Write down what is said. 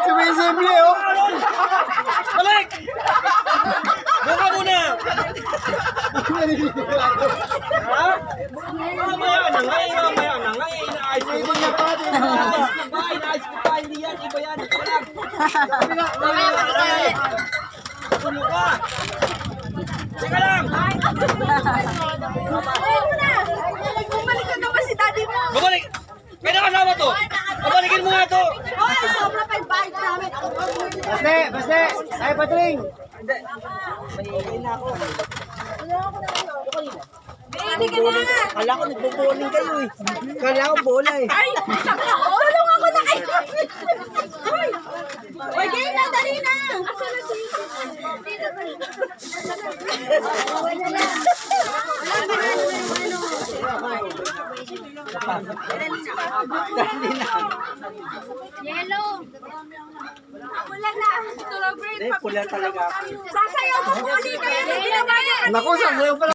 Sumisimple, oh. Balik! Buka muna! Ha? Mamaya na nga, inaayos ko ba? Inaayos ko pa, hindi yan, iba yan. Ito lang. Tulo ka! Teka lang! Bumalik ka naman si daddy mo. Babalik! Kaya kasama to! Babalikin mo nga to! Hoy, sobra pa yung bayad namin. Baste! Ay, Patring! Hindi ka na. Kala ko nagbo-bowling kayo eh. Kala ko bola eh. Ay, tulungan ko na kayo. Hoy, hoy, game na, dali na. Asan na si? Wala na. Yellow. Wala na. Tulog break. Pula talaga. Sasayaw ko kung ano kayo. Naku, sasayaw pala.